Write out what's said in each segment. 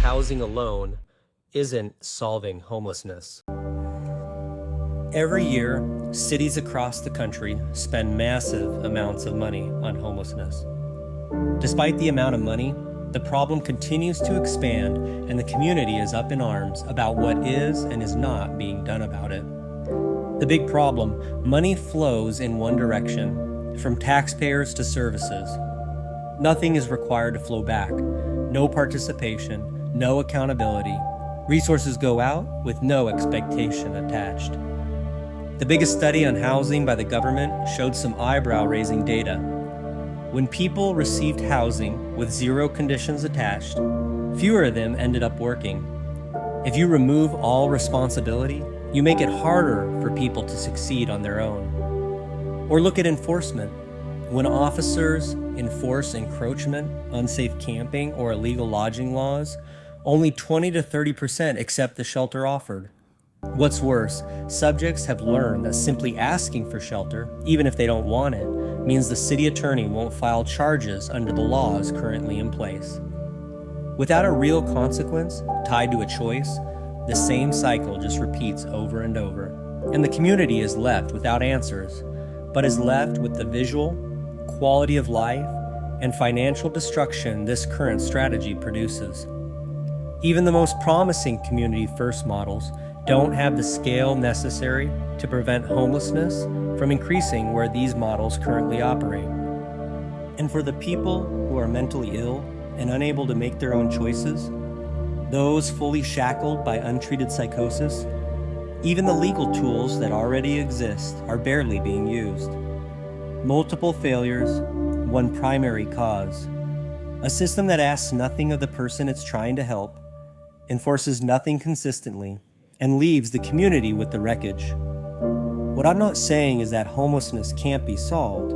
housing alone isn't solving homelessness. Every year, cities across the country spend massive amounts of money on homelessness. Despite the amount of money, the problem continues to expand, and the community is up in arms about what is and is not being done about it. The big problem: money flows in one direction, from taxpayers to services. Nothing is required to flow back. No participation, no accountability. Resources go out with no expectation attached. The biggest study on housing by the government showed some eyebrow-raising data. When people received housing with zero conditions attached, fewer of them ended up working. If you remove all responsibility, you make it harder for people to succeed on their own. Or look at enforcement. When officers enforce encroachment, unsafe camping, or illegal lodging laws, only 20 to 30% accept the shelter offered. What's worse, subjects have learned that simply asking for shelter, even if they don't want it, means the city attorney won't file charges under the laws currently in place. Without a real consequence tied to a choice, the same cycle just repeats over and over, and the community is left without answers, but is left with the visual, quality of life, and financial destruction this current strategy produces. Even the most promising community-first models don't have the scale necessary to prevent homelessness from increasing where these models currently operate. And for the people who are mentally ill and unable to make their own choices, those fully shackled by untreated psychosis, even the legal tools that already exist are barely being used. Multiple failures, one primary cause. A system that asks nothing of the person it's trying to help, enforces nothing consistently, and leaves the community with the wreckage. What I'm not saying is that homelessness can't be solved.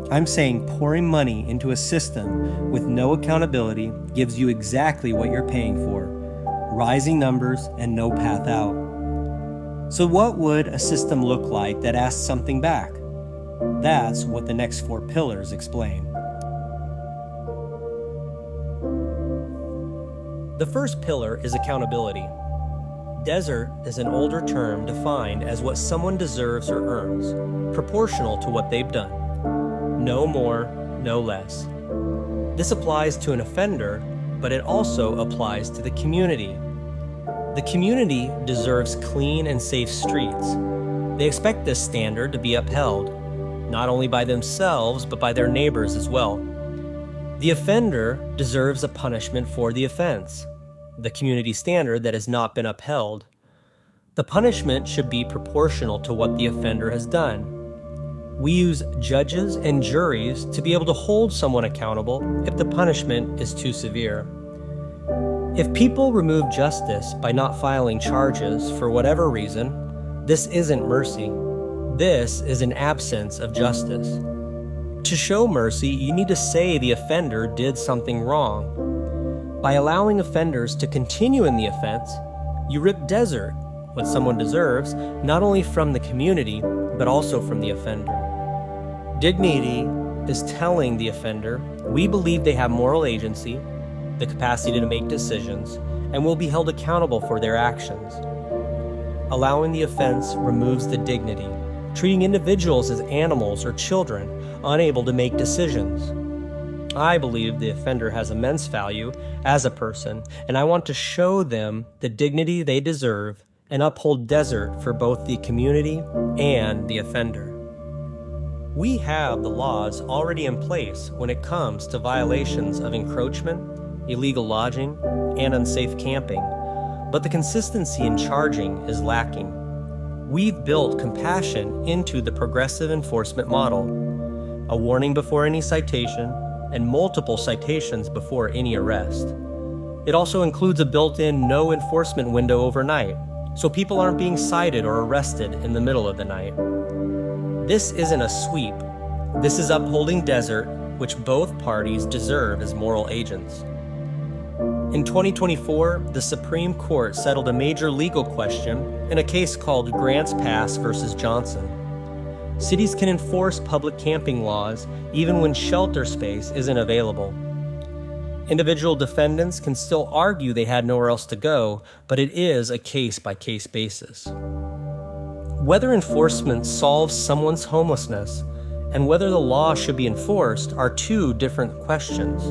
I'm saying pouring money into a system with no accountability gives you exactly what you're paying for: rising numbers and no path out. So what would a system look like that asked something back? That's what the next 4 pillars explain. The first pillar is accountability. Desert is an older term defined as what someone deserves or earns, proportional to what they've done. No more, no less. This applies to an offender, but it also applies to the community. The community deserves clean and safe streets. They expect this standard to be upheld, not only by themselves, but by their neighbors as well. The offender deserves a punishment for the offense, the community standard that has not been upheld. The punishment should be proportional to what the offender has done. We use judges and juries to be able to hold someone accountable if the punishment is too severe. If people remove justice by not filing charges for whatever reason, this isn't mercy. This is an absence of justice. To show mercy, you need to say the offender did something wrong. By allowing offenders to continue in the offense, you rip desert, what someone deserves, not only from the community, but also from the offender. Dignity is telling the offender, we believe they have moral agency, the capacity to make decisions, and will be held accountable for their actions. Allowing the offense removes the dignity, treating individuals as animals or children, unable to make decisions. I believe the offender has immense value as a person, and I want to show them the dignity they deserve and uphold desert for both the community and the offender. We have the laws already in place when it comes to violations of encroachment, illegal lodging, and unsafe camping, but the consistency in charging is lacking. We've built compassion into the progressive enforcement model, a warning before any citation, and multiple citations before any arrest. It also includes a built-in no enforcement window overnight, so people aren't being cited or arrested in the middle of the night. This isn't a sweep. This is upholding desert, which both parties deserve as moral agents. In 2024, the Supreme Court settled a major legal question in a case called Grants Pass versus Johnson. Cities can enforce public camping laws even when shelter space isn't available. Individual defendants can still argue they had nowhere else to go, but it is a case-by-case basis. Whether enforcement solves someone's homelessness and whether the law should be enforced are two different questions.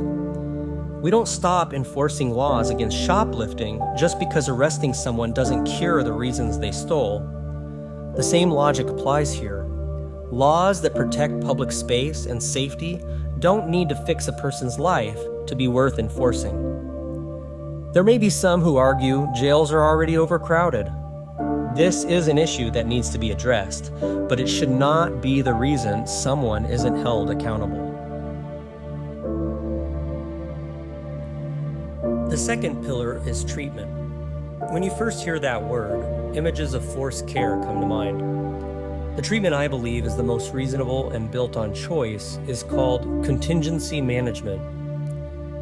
We don't stop enforcing laws against shoplifting just because arresting someone doesn't cure the reasons they stole. The same logic applies here. Laws that protect public space and safety don't need to fix a person's life to be worth enforcing. There may be some who argue jails are already overcrowded. This is an issue that needs to be addressed, but it should not be the reason someone isn't held accountable. The second pillar is treatment. When you first hear that word, images of forced care come to mind. The treatment I believe is the most reasonable and built on choice is called contingency management.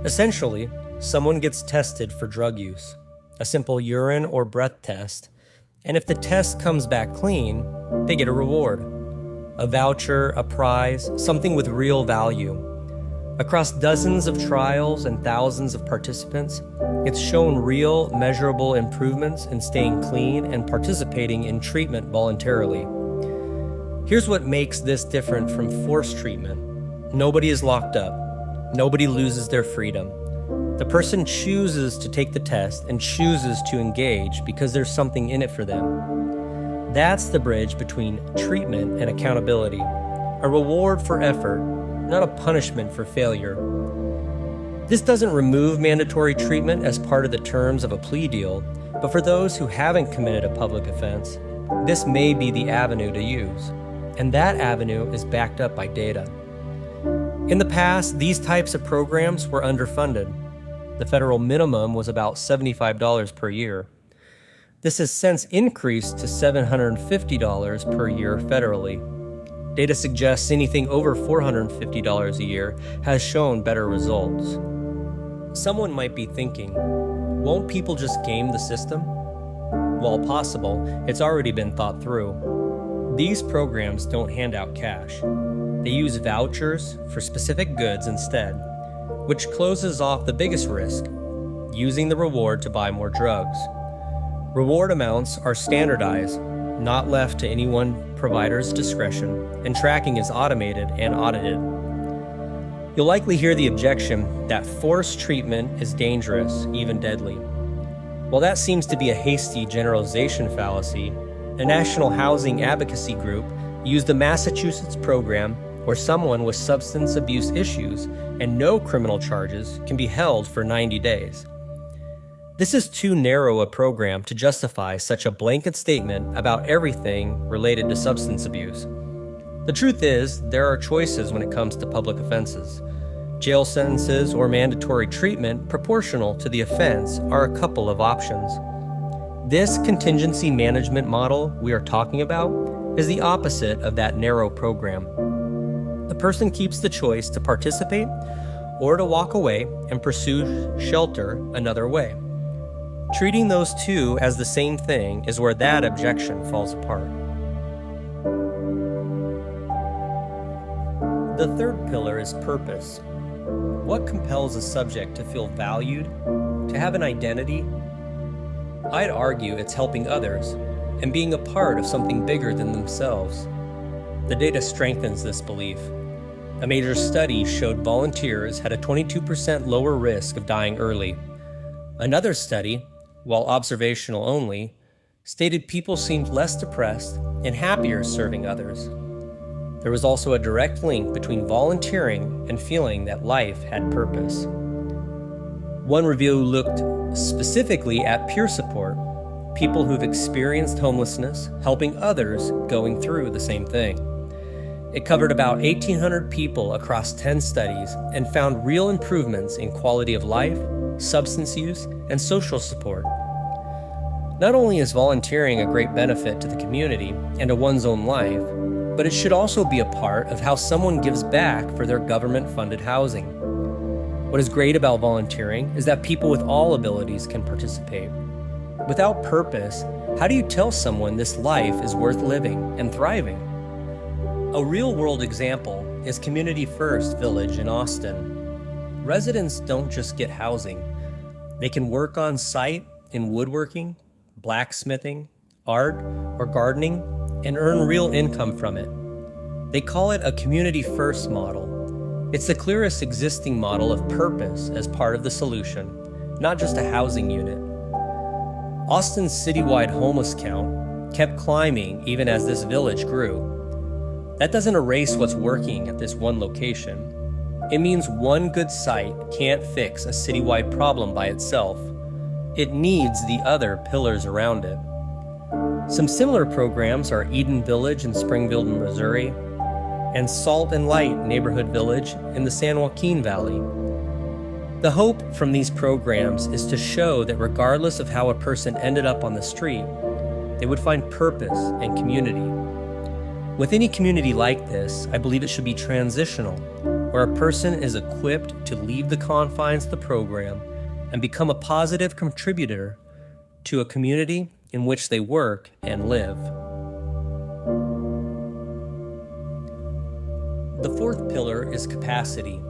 Essentially, someone gets tested for drug use, a simple urine or breath test, and if the test comes back clean, they get a reward, a voucher, a prize, something with real value. Across dozens of trials and thousands of participants, it's shown real, measurable improvements in staying clean and participating in treatment voluntarily. Here's what makes this different from forced treatment. Nobody is locked up. Nobody loses their freedom. The person chooses to take the test and chooses to engage because there's something in it for them. That's the bridge between treatment and accountability, a reward for effort, not a punishment for failure. This doesn't remove mandatory treatment as part of the terms of a plea deal, but for those who haven't committed a public offense, this may be the avenue to use, and that avenue is backed up by data. In the past, these types of programs were underfunded. The federal minimum was about $75 per year. This has since increased to $750 per year federally. Data suggests anything over $450 a year has shown better results. Someone might be thinking, won't people just game the system? While possible, it's already been thought through. These programs don't hand out cash. They use vouchers for specific goods instead, which closes off the biggest risk, using the reward to buy more drugs. Reward amounts are standardized, not left to any one provider's discretion, and tracking is automated and audited. You'll likely hear the objection that forced treatment is dangerous, even deadly. While that seems to be a hasty generalization fallacy, a national housing advocacy group used a Massachusetts program where someone with substance abuse issues and no criminal charges can be held for 90 days. This is too narrow a program to justify such a blanket statement about everything related to substance abuse. The truth is, there are choices when it comes to public offenses. Jail sentences or mandatory treatment proportional to the offense are a couple of options. This contingency management model we are talking about is the opposite of that narrow program. The person keeps the choice to participate or to walk away and pursue shelter another way. Treating those two as the same thing is where that objection falls apart. The third pillar is purpose. What compels a subject to feel valued, to have an identity? I'd argue it's helping others and being a part of something bigger than themselves. The data strengthens this belief. A major study showed volunteers had a 22% lower risk of dying early. Another study, while observational only, stated people seemed less depressed and happier serving others. There was also a direct link between volunteering and feeling that life had purpose. One review looked specifically at peer support, people who've experienced homelessness, helping others going through the same thing. It covered about 1,800 people across 10 studies and found real improvements in quality of life, substance use, and social support. Not only is volunteering a great benefit to the community and to one's own life, but it should also be a part of how someone gives back for their government-funded housing. What is great about volunteering is that people with all abilities can participate. Without purpose, how do you tell someone this life is worth living and thriving? A real-world example is Community First Village in Austin. Residents don't just get housing. They can work on site in woodworking, blacksmithing, art, or gardening, and earn real income from it. They call it a community-first model. It's the clearest existing model of purpose as part of the solution, not just a housing unit. Austin's citywide homeless count kept climbing even as this village grew. That doesn't erase what's working at this one location. It means one good site can't fix a citywide problem by itself. It needs the other pillars around it. Some similar programs are Eden Village in Springfield, Missouri, and Salt and Light Neighborhood Village in the San Joaquin Valley. The hope from these programs is to show that regardless of how a person ended up on the street, they would find purpose and community. With any community like this, I believe it should be transitional, where a person is equipped to leave the confines of the program and become a positive contributor to a community in which they work and live. The fourth pillar is capacity.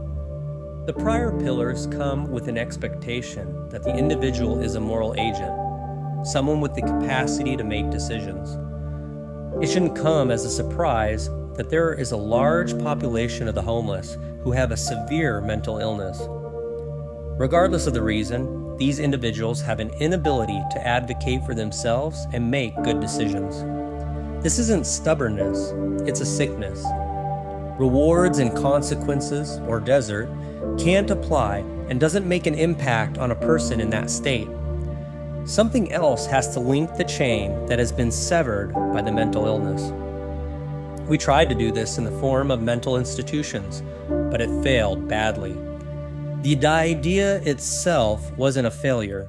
The prior pillars come with an expectation that the individual is a moral agent, someone with the capacity to make decisions. It shouldn't come as a surprise that there is a large population of the homeless who have a severe mental illness. Regardless of the reason, these individuals have an inability to advocate for themselves and make good decisions. This isn't stubbornness, it's a sickness. Rewards and consequences, or desert, can't apply and doesn't make an impact on a person in that state. Something else has to link the chain that has been severed by the mental illness. We tried to do this in the form of mental institutions, but it failed badly. The idea itself wasn't a failure,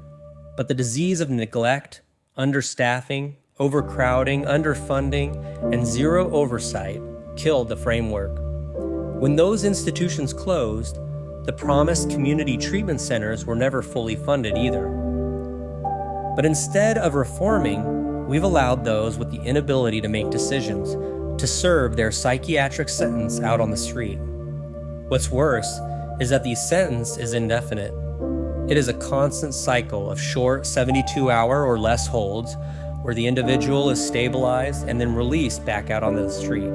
but the disease of neglect, understaffing, overcrowding, underfunding, and zero oversight killed the framework. When those institutions closed, the promised community treatment centers were never fully funded either. But instead of reforming, we've allowed those with the inability to make decisions to serve their psychiatric sentence out on the street. What's worse is that the sentence is indefinite. It is a constant cycle of short 72-hour or less holds where the individual is stabilized and then released back out onto the street.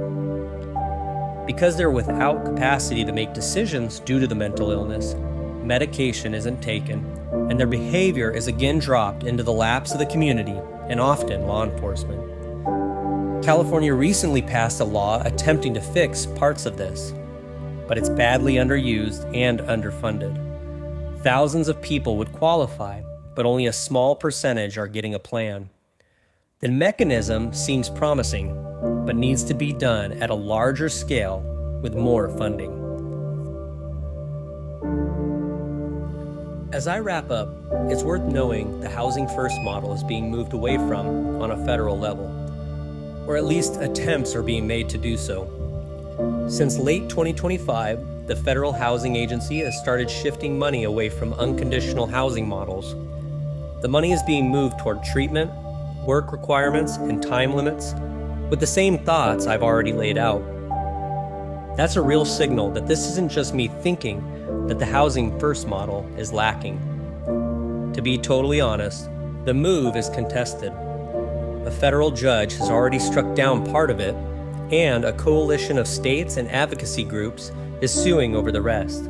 Because they're without capacity to make decisions due to the mental illness, medication isn't taken, and their behavior is again dropped into the laps of the community and often law enforcement. California recently passed a law attempting to fix parts of this, but it's badly underused and underfunded. Thousands of people would qualify, but only a small percentage are getting a plan. The mechanism seems promising, but needs to be done at a larger scale with more funding. As I wrap up, it's worth knowing the Housing First model is being moved away from on a federal level, or at least attempts are being made to do so. Since late 2025, the Federal Housing Agency has started shifting money away from unconditional housing models. The money is being moved toward treatment, work requirements, and time limits, with the same thoughts I've already laid out. That's a real signal that this isn't just me thinking that the Housing First model is lacking. To be totally honest, the move is contested. A federal judge has already struck down part of it, and a coalition of states and advocacy groups is suing over the rest.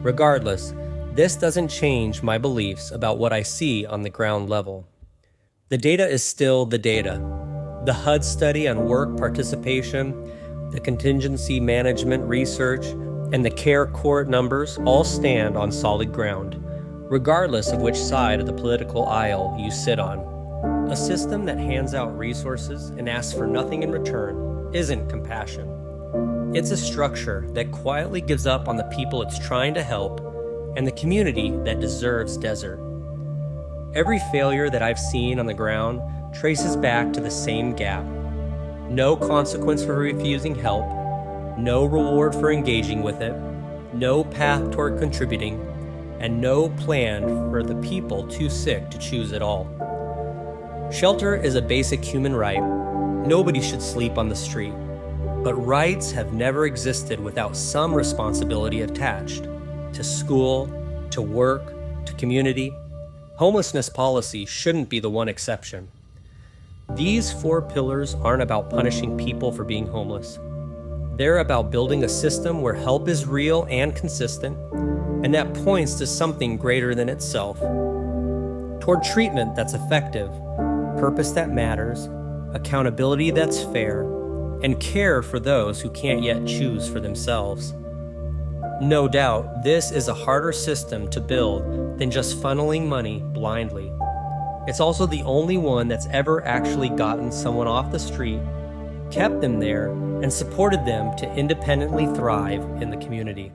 Regardless, this doesn't change my beliefs about what I see on the ground level. The data is still the data. The HUD study on work participation, the contingency management research, and the care court numbers all stand on solid ground, regardless of which side of the political aisle you sit on. A system that hands out resources and asks for nothing in return isn't compassion. It's a structure that quietly gives up on the people it's trying to help and the community that deserves desert. Every failure that I've seen on the ground traces back to the same gap. No consequence for refusing help, no reward for engaging with it, no path toward contributing, and no plan for the people too sick to choose at all. Shelter is a basic human right. Nobody should sleep on the street, but rights have never existed without some responsibility attached. to school, to work, to community. Homelessness policy shouldn't be the one exception. These 4 pillars aren't about punishing people for being homeless. They're about building a system where help is real and consistent, and that points to something greater than itself, toward treatment that's effective, purpose that matters, accountability that's fair, and care for those who can't yet choose for themselves. No doubt, this is a harder system to build than just funneling money blindly. It's also the only one that's ever actually gotten someone off the street, kept them there, and supported them to independently thrive in the community.